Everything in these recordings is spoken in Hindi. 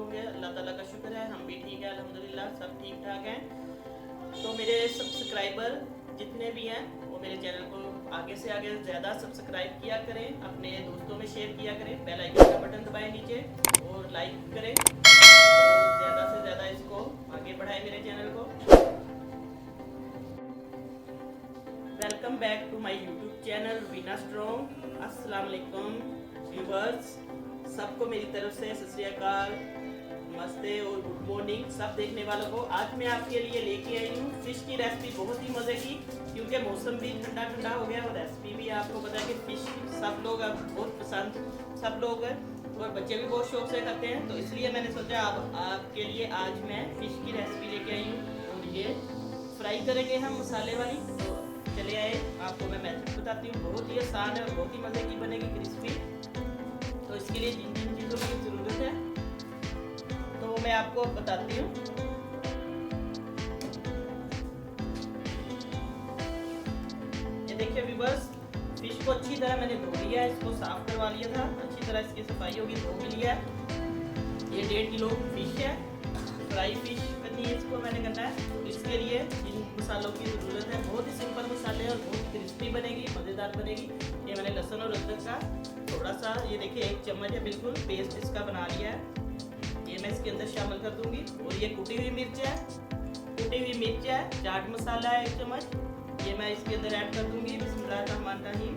होंगे। अल्लाह ताला का शुक्र है, हम भी ठीक है, अल्हम्दुलिल्लाह सब ठीक ठाक हैं। तो मेरे सब्सक्राइबर जितने भी हैं वो मेरे चैनल को आगे से आगे ज़्यादा सब्सक्राइब किया करें, अपने दोस्तों में शेयर किया करें, बेल आइकन का बटन दबाएं नीचे और लाइक करें, तो ज़्यादा से ज़्यादा इसको आगे बढ़ाएं मेरे चैनल को। Welcome back to my YouTube channel Veena strong. अस्सलाम वालेकुम व्यूवर्स, सबको मेरी तरफ से सत श्री अकाल, नमस्ते और गुड मॉर्निंग सब देखने वालों को। आज मैं आपके लिए लेके आई हूँ फिश की रेसिपी, बहुत ही मज़े की, क्योंकि मौसम भी ठंडा ठंडा हो गया और रेसिपी भी आपको पता है कि फिश सब लोग अब बहुत पसंद, सब लोग और बच्चे भी बहुत शौक से खाते हैं। तो इसलिए मैंने सोचा अब आपके लिए आज मैं फिश की रेसिपी लेके आई हूँ और ये फ्राई करेंगे हम मसाले वाली। तो चले आए, आपको मैं मेथड बताती हूँ, बहुत ही आसान है और बहुत ही मज़े की बनेगी क्रिस्पी। तो इसके लिए जिन जिन चीज़ों की ज़रूरत है तो मैं आपको बताती हूँ। ये देखिए व्यूअर्स, फिश को अच्छी तरह मैंने धो लिया है, इसको साफ करवा लिया था, अच्छी तरह इसकी सफाई होगी, धो भी लिया है। ये 1.5 किलो फिश है, फ्राई फिश करनी है, इसको मैंने करना है। तो इसके लिए इन मसालों की ज़रूरत है, बहुत ही सिंपल मसाले और बहुत क्रिस्पी बनेगी, मज़ेदार बनेगी। ये मैंने लहसुन और अदरक का थोड़ा सा, ये देखिए 1 चम्मच है, बिल्कुल पेस्ट इसका बना लिया है, ये मैं इसके अंदर शामिल कर दूंगी। और ये कुटी हुई मिर्च है, चाट मसाला है 1 चम्मच, ये मैं इसके अंदर ऐड कर दूंगी। बिस्मिल्लाहिर्रहमानिर्रहीम।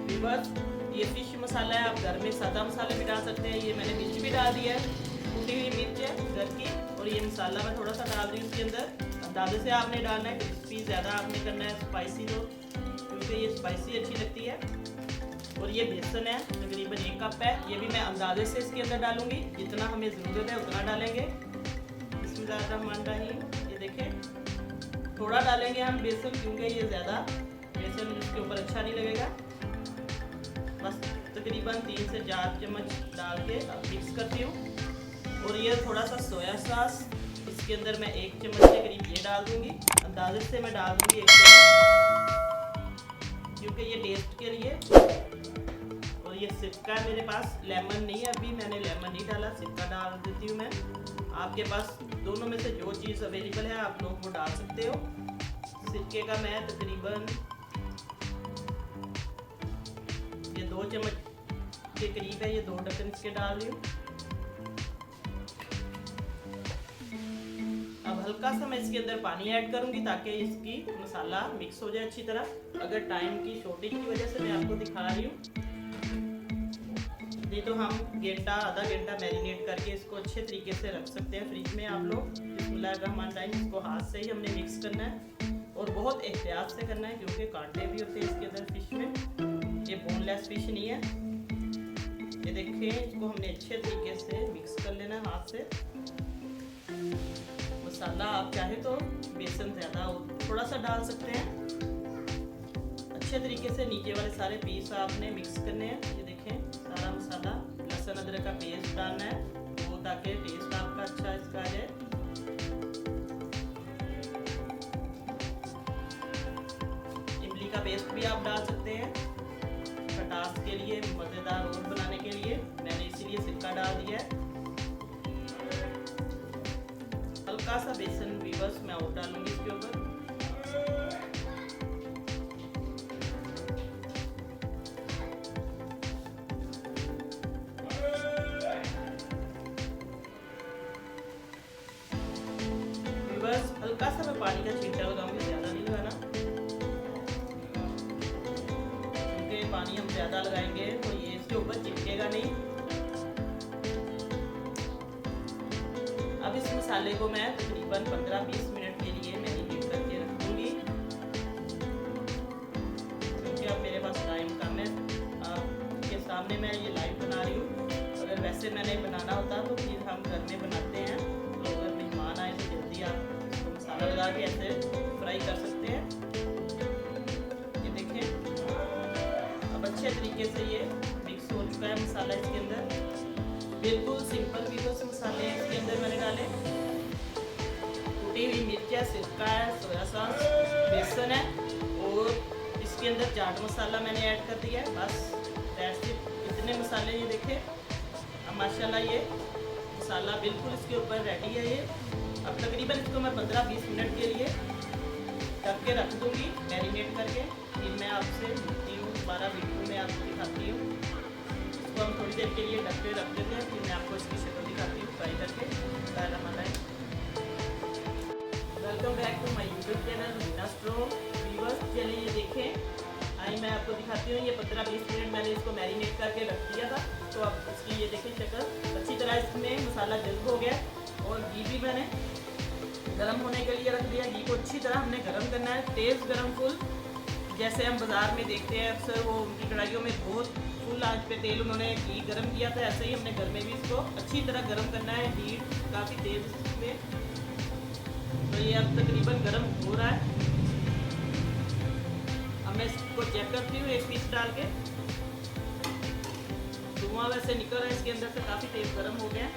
व्यूअर्स, ये फिश मसाला है, आप घर में सादा मसाले भी डाल सकते हैं। ये मैंने मिर्च भी डाल दिया है, कुटी हुई मिर्च है घर की, और ये मसाला मैं थोड़ा सा डाल रही हूँ इसके अंदर। अंदाजे से आपने डालना है, क्रिस्पी ज़्यादा आपने करना है, स्पाइसी तो, क्योंकि ये स्पाइसी अच्छी लगती है। और ये बेसन है, तकरीबन 1 कप है, ये भी मैं अंदाजे से इसके अंदर डालूंगी, जितना हमें ज़रूरत है उतना डालेंगे। बिस्मिल्लाहिर्रहमानिर्रहीम। ये देखें, थोड़ा डालेंगे हम बेसन, क्योंकि ये ज़्यादा बेसन इसके ऊपर अच्छा नहीं लगेगा। बस तकरीबन 3 से 4 चम्मच डाल के अब मिक्स करती हूँ। और ये थोड़ा सा सोया सॉस इसके अंदर मैं 1 चम्मच के करीब ये डाल दूँगी, अंदाजे से मैं डाल दूँगी 1 चम्मच, क्योंकि ये टेस्ट के लिए। और ये सिरका मेरे पास, लेमन नहीं है, अभी मैंने लेमन नहीं डाला, सिरका डाल देती हूँ मैं। आपके पास दोनों में से जो चीज़ अवेलेबल है आप लोग वो डाल सकते हो। सिरके का मैं तकरीबन ये 2 चम्मच के करीब है, ये 2 ढक्कन इसके डाल रही हूँ। अब हल्का सा मैं इसके अंदर पानी ऐड करूंगी ताकि इसकी मसाला मिक्स हो जाए अच्छी तरह। अगर टाइम की शॉर्टेज की वजह से मैं आपको दिखा रही हूँ, नहीं तो हम घंटा आधा घंटा मैरिनेट करके इसको अच्छे तरीके से रख सकते हैं फ्रिज में आप लोग। बिस्मिल्लाहिर्रहमानिर्रहीम। इसको हाथ से ही हमने मिक्स करना है और बहुत एहतियात से करना है, क्योंकि कांटे भी होते हैं इसके अंदर फिश में, ये बोनलेस फिश नहीं है। ये देखिए, इसको हमने अच्छे तरीके से मिक्स कर लेना है हाथ से। मसाला आप चाहे तो बेसन ज़्यादा थोड़ा सा डाल सकते हैं। अच्छे तरीके से नीचे वाले सारे पीस आपने मिक्स करने हैं। ये देखें, सारा मसाला, लहसुन अदरक का पेस्ट डालना है वो, ताकि टेस्ट आपका अच्छा इसका आ जाए। इमली का पेस्ट भी आप डाल सकते हैं खटास के लिए, मज़ेदार और बनाने के लिए, मैंने इसीलिए सिरका डाल दिया है। हल्का सा बेसन भी बस मैं और डालूंगी इसके ऊपर। बस हल्का सा मैं पानी का छींटा लगाऊंगी, ज़्यादा नहीं लगाना, क्योंकि पानी हम ज़्यादा लगाएंगे तो ये इसके ऊपर चिपकेगा नहीं। अब इस मसाले को मैं तकरीबन 15-20 मिनट के लिए मैरिनेट करके रख दूँगी, क्योंकि अब मेरे पास टाइम कम है। आपके सामने मैं ये लाइव बना रही हूँ, अगर वैसे मैंने बनाना होता तो फिर हम घर में बनाते हैं, तो अगर मेहमान आए तो जल्दी आप इसको मसाला लगा के ऐसे फ्राई कर सकते हैं। ये देखें, अब अच्छे तरीके से ये मिक्स हो चुका है मसाला इसके अंदर। बिल्कुल सिंपल वीडियो से मसाले हैं इसके अंदर मैंने डाले, कुटी हुई मिर्च है, सिरका है, सोया सॉस, बेसन है, और इसके अंदर चाट मसाला मैंने ऐड कर दिया है। बस अपने मसाले ये देखें। अब माशाल्लाह ये मसाला बिल्कुल इसके ऊपर रेडी है। ये अब तकरीबन इसको मैं 15-20 मिनट के लिए ढक के रख दूँगी मैरिनेट करके। फिर मैं आपसे मिलती हूँ, दोबारा वीडियो में आपको दिखाती हूँ। इसको हम थोड़ी देर के लिए ढक के रख देते हैं, फिर मैं आपको इसकी शक्ल दिखाती हूँ फ्राई करके। Welcome back to my YouTube channel Veena strong. Viewers चलिए ये देखें, आई मैं आपको दिखाती हूँ। ये 15-20 मिनट मैंने इसको मैरिनेट करके रख दिया था। तो अब इसकी ये देखें शक्ल अच्छी तरह इसमें मसाला जल्द हो गया। और घी भी मैंने गर्म होने के लिए रख दिया। घी को अच्छी तरह हमने गर्म करना है, तेज़ गर्म फुल। जैसे हम बाज़ार में देखते हैं अक्सर वो उनकी कढ़ाइयों में बहुत फुल आंच पे तेल उन्होंने घी गर्म किया था, ऐसे ही हमने घर में भी इसको अच्छी तरह गर्म करना है। हीट काफ़ी तेज़ इसमें। तो ये अब तकरीबन गर्म हो रहा है। अब मैं इसको चेक करती हूँ एक पीस डाल के। धुआं वैसे निकल रहा है इसके अंदर से, काफ़ी तेज़ गर्म हो गया।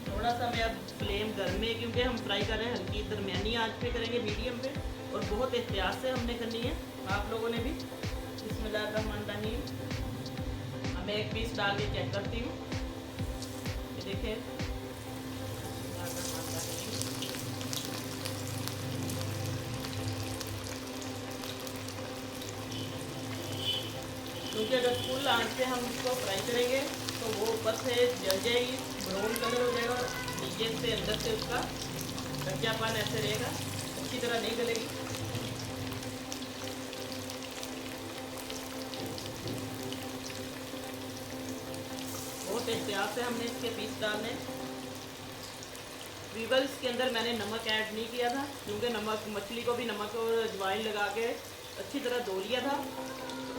थोड़ा सा मैं अब फ्लेम गर्म में, क्योंकि हम फ्राई कर रहे हैं हल्की दरमियानी आंच पे करेंगे, मीडियम पे। और बहुत एहतियात से हमने करनी है, आप लोगों ने भी। बिस्मिल्लाहिर्रहमानिर्रहीम। अब मैं एक पीस डाल के चेक करती हूँ। ये देखें, क्योंकि अगर फुल आंच से हम इसको फ्राई करेंगे तो वो ऊपर से जल जाएगी, ब्राउन कलर हो जाएगा, नीचे से अंदर से उसका कच्चापन ऐसे रहेगा, अच्छी तरह नहीं गलेगी। बहुत एहतियात से हमने इसके पीस डालने। व्यूअर्स इसके अंदर मैंने नमक ऐड नहीं किया था, क्योंकि नमक मछली को भी नमक और अजवाइन लगा के अच्छी तरह धो लिया था।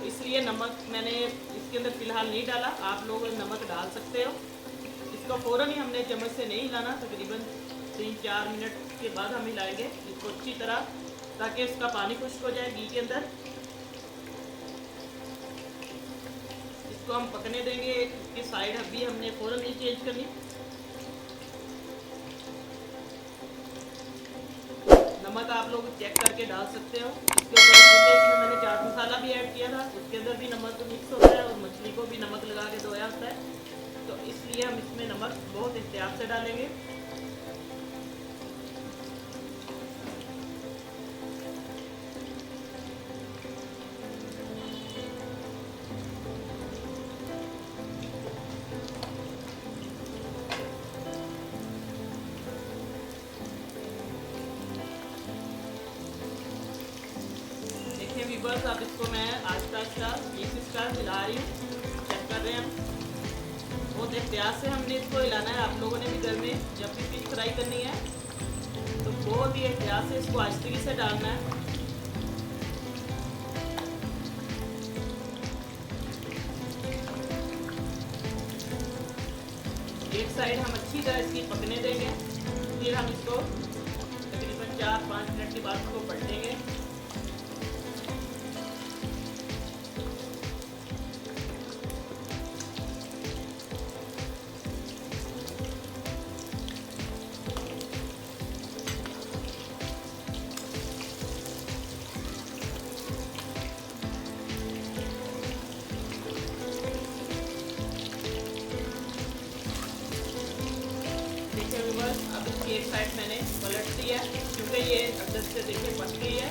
इसलिए नमक मैंने इसके अंदर फ़िलहाल नहीं डाला। आप लोग नमक डाल सकते हो। इसको फ़ौरन ही हमने चम्मच से नहीं हिलाना, तकरीबन 3-4 मिनट के बाद हम हिलाएंगे इसको अच्छी तरह, ताकि इसका पानी खुश्क हो जाए घी के अंदर। इसको हम पकने देंगे। इसकी साइड अभी हमने फ़ौरन नहीं चेंज करनी। नमक आप लोग चेक करके डाल सकते हो इसके ऊपर, क्योंकि इसमें मैंने चाट मसाला भी ऐड किया था, उसके अंदर भी नमक मिक्स होता है और मछली को भी नमक लगा के धोया होता है। तो इसलिए हम इसमें नमक बहुत एहतियात से डालेंगे। बस अब इसको मैं आस्ता आस्ता इसका हिला रही हूँ, चेक कर रहे हैं हम। बहुत एहतियात से हमने इसको हिलाना है। आप लोगों ने भी घर में जब भी फिश फ्राई करनी है तो बहुत ही एहतियात से इसको आहिस्ते से डालना है। एक साइड हम अच्छी तरह इसकी पकने देंगे, फिर हम इसको तकरीबन 4-5 मिनट के बाद इसको पलटेंगे। अब इसकी एक साइड मैंने पलट दिया, क्योंकि ये अंदर से देखिए पक गई है।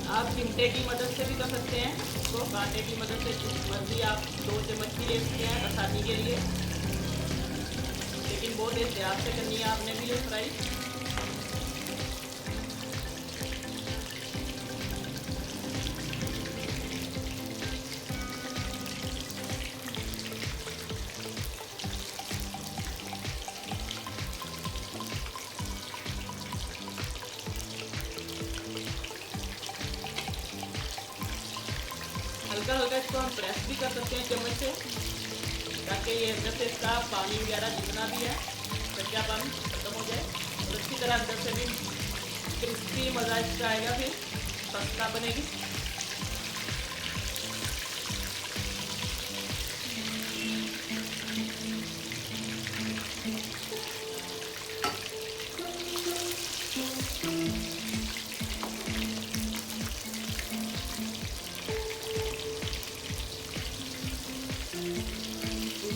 आप चिमटे की मदद से भी कर सकते हैं, इसको कांटे की मदद से जिस मर्जी आप 2 चम्मच भी ले सकते हैं आसानी के लिए, लेकिन बहुत एहतियात से करनी है आपने भी ये फ्राई। हल्का हल्का इसको हम प्रेस भी कर सकते हैं चम्मच से, ताकि ये अंदर से इसका पानी वगैरह जितना भी है कच्चापन खत्म हो जाए और अच्छी तरह अंदर से भी क्रिस्पी मज़ा इसका आएगा, फिर खस्ता बनेगी।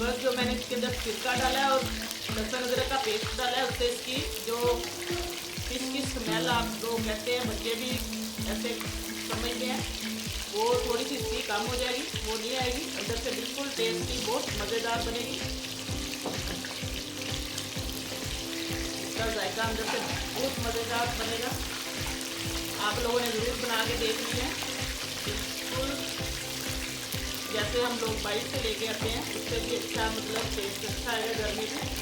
बस जो मैंने इसके अंदर सिरका डाला है और लहसुन अदरक का पेस्ट डाला है, उससे इसकी जो फिश की स्मेल आप लोग कहते हैं, बच्चे भी ऐसे समझते हैं, वो थोड़ी सी इसकी कम हो जाएगी, वो नहीं आएगी। अंदर से बिल्कुल टेस्टी, बहुत मज़ेदार बनेगी। इसका जायका अंदर से बहुत मज़ेदार बनेगा। आप लोगों ने ज़रूर बना के देख लिया है। बिल्कुल जैसे हम लोग बाइट से लेके आते हैं, उससे भी अच्छा, मतलब टेस्ट अच्छा आएगा गर्मी में।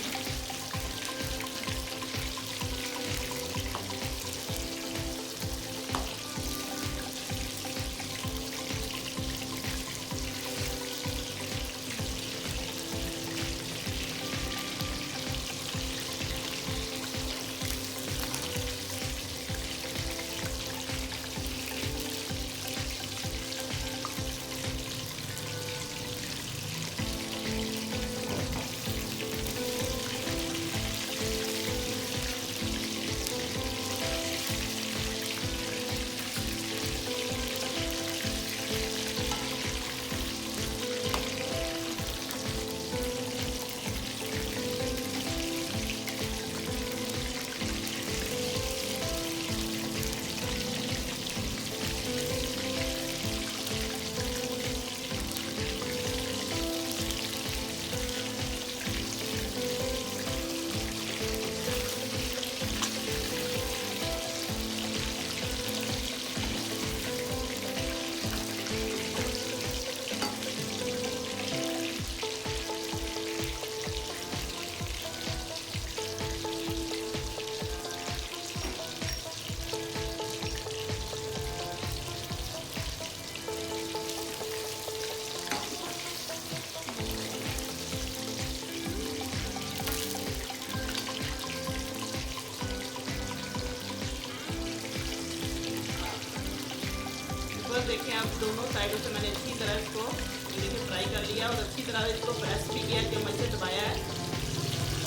बस देखें, आप दोनों साइडों से मैंने अच्छी तरह इसको देखिए फ्राई कर लिया और अच्छी तरह इसको प्रेस भी किया, चम्मच से दबाया है।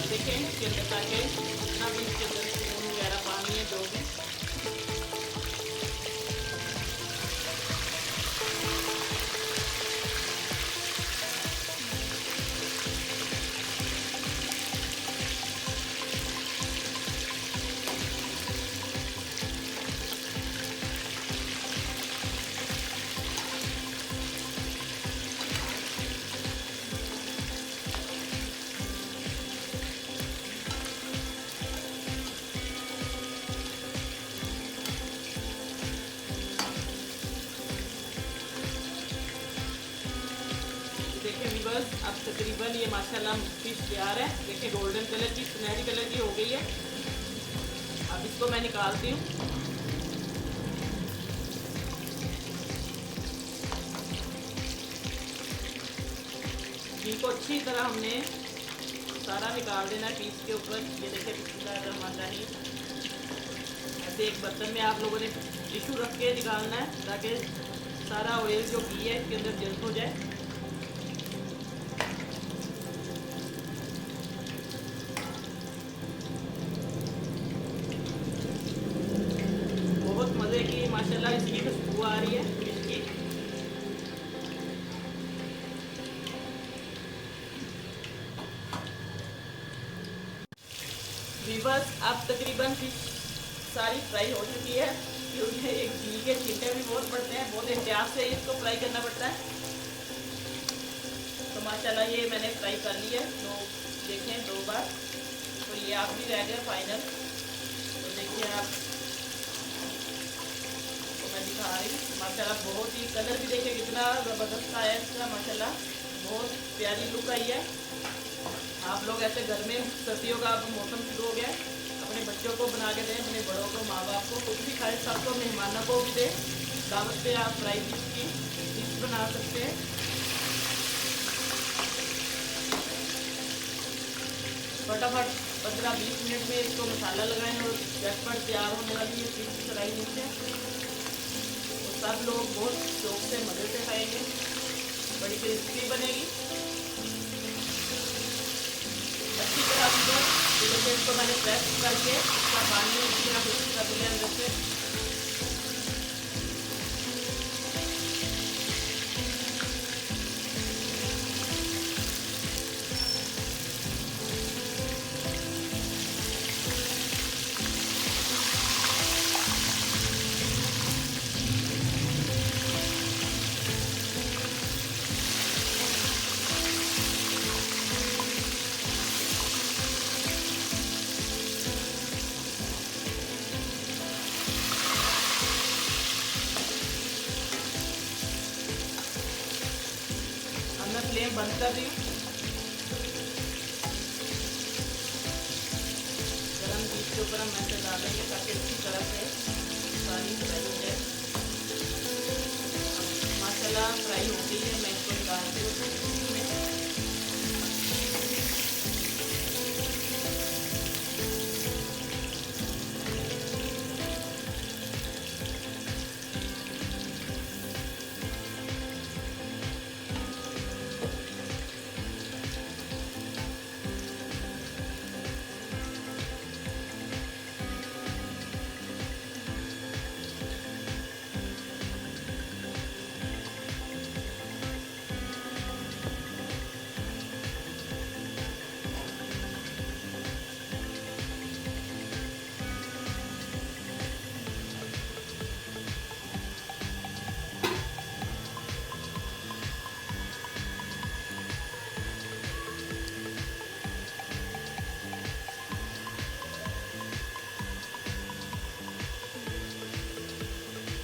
देखें इसके अंदर ताकि जितना भी इसके अंदर खून वगैरह पानी है जो भी, बस अब तकरीबन ये माशाल्लाह फिश तैयार है। देखिए गोल्डन कलर की, सुनहरी कलर की हो गई है। अब इसको मैं निकालती हूँ। घी को अच्छी तरह हमने सारा निकाल देना है पीस के ऊपर। ये देखिए बिस्मिल्लाहिर्रहमानिर्रहीम, ऐसे एक बर्तन में आप लोगों ने टिशू रख के निकालना है ताकि सारा ऑयल जो घी है इसके अंदर जल्द हो जाए। की माशाल्लाह इसकी खुशबू आ रही है फिश की। वीवर्स अब तकरीबन फिश सारी फ्राई हो चुकी है, क्योंकि एक घी के छींटे भी बहुत पड़ते हैं, बहुत एहतियात से इसको फ्राई करना पड़ता है। तो माशाल्लाह ये मैंने फ्राई कर लिया है, तो देखें 2 बार, तो ये आप भी रह गया फाइनल। तो देखिए आप, दिखा रही माशाल्लाह, बहुत ही कलर भी देखिए कितना ज़बरदस्त आया इसका, माशाल्लाह बहुत प्यारी लुक आई है। आप लोग ऐसे घर में, सर्दियों का अब मौसम शुरू हो गया है, अपने बच्चों को बना के दें, अपने बड़ों को, माँ बाप को, खुद भी खाएं, सबको, मेहमानों को भी दें। दावत पे आप फ्राई फिश की डिश बना सकते हैं। फटाफट 15-20 मिनट में इसको मसाला लगाएं और झटपट तैयार होने वाली है फिश फ्राई डिश है। सब लोग बहुत शौक से मज़े से खाएंगे, बड़ी क्रिस्पी बनेगी अच्छी तरह से। इसको मैंने प्रेस करके इसका पानी कर दिया अंदर से। बंद कर रही हूँ। गरम चीज के ऊपर हम ऐसे डालेंगे ताकि अच्छी तरह से सारी फ्राई हो जाए। मसाला फ्राई हो गई है, मैं इसको निकालती हूँ इसमें।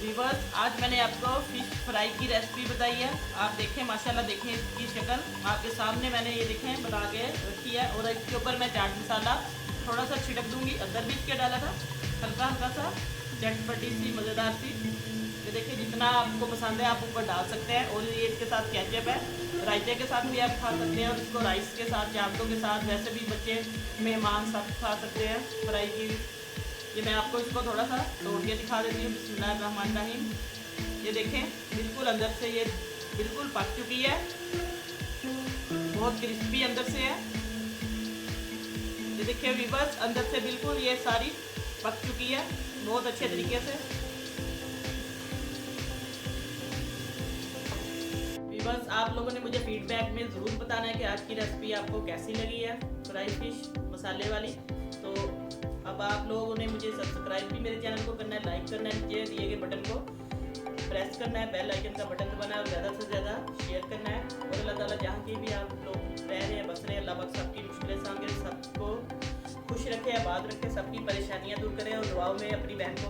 व्यूअर्स, आज मैंने आपको फिश फ्राई की रेसिपी बताई है। आप देखें, माशाल्लाह देखें इसकी शक्ल आपके सामने मैंने ये देखें बना के रखी है। और इसके ऊपर मैं चाट मसाला थोड़ा सा छिड़क दूंगी। अंदर भी इसके डाला था हल्का हल्का सा, चटपटी सी मज़ेदार सी। ये देखिए, जितना आपको पसंद है आप ऊपर डाल सकते हैं। और ये इसके साथ केचप है, रायते के साथ भी आप खा सकते हैं। और इसको राइस के साथ, चावलों के साथ, वैसे भी बच्चे मेहमान सब खा सकते हैं फ्राई की। ये मैं आपको इसको थोड़ा सा तोड़ के दिखा देती हूँ। बिस्मिल्लाहिर्रहमानिर्रहीम। ये देखें, बिल्कुल अंदर से ये बिल्कुल पक चुकी है, बहुत क्रिस्पी अंदर से है। ये देखिए व्यूअर्स, अंदर से बिल्कुल ये सारी पक चुकी है बहुत अच्छे तरीके से। व्यूअर्स, आप लोगों ने मुझे फीडबैक में ज़रूर बताना है कि आज की रेसिपी आपको कैसी लगी है, फ्राई फिश मसाले वाली। तो अब आप लोगों ने मुझे सब्सक्राइब भी मेरे चैनल को करना है, लाइक करना है, नीचे दिए गए बटन को प्रेस करना है, बेल आइकन का बटन दबाना है और ज़्यादा से ज़्यादा शेयर करना है। और अल्लाह ताला जहाँ की भी आप लोग रह रहे हैं, बस रहे हैं, अल्लाह पाक सबकी मुश्किलें सामने सबको खुश रखे, आबाद रखे, सबकी परेशानियाँ दूर करें। और दुआओं में अपनी बहन को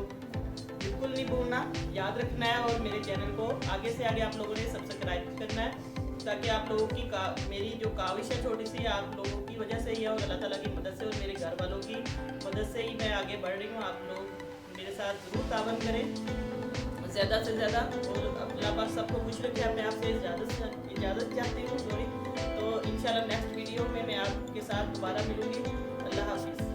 बिल्कुल नहीं भूलना, याद रखना है। और मेरे चैनल को आगे से आगे आप लोगों ने सब्सक्राइब करना है, ताकि आप लोगों की मेरी जो काविश है छोटी सी, आप लोगों की वजह से ही है और अल्लाह ताला की मदद से और मेरे घर वालों की मदद से ही मैं आगे बढ़ रही हूँ। आप लोग मेरे साथ ज़रूर तावन करें ज़्यादा से ज़्यादा। और अल्लाह पाक सबको खुश रखे। मैं आपसे इजाज़त चाहती हूँ। तो इंशाल्लाह नेक्स्ट वीडियो में मैं आपके साथ दोबारा मिलूँगी। अल्लाह हाफिज़।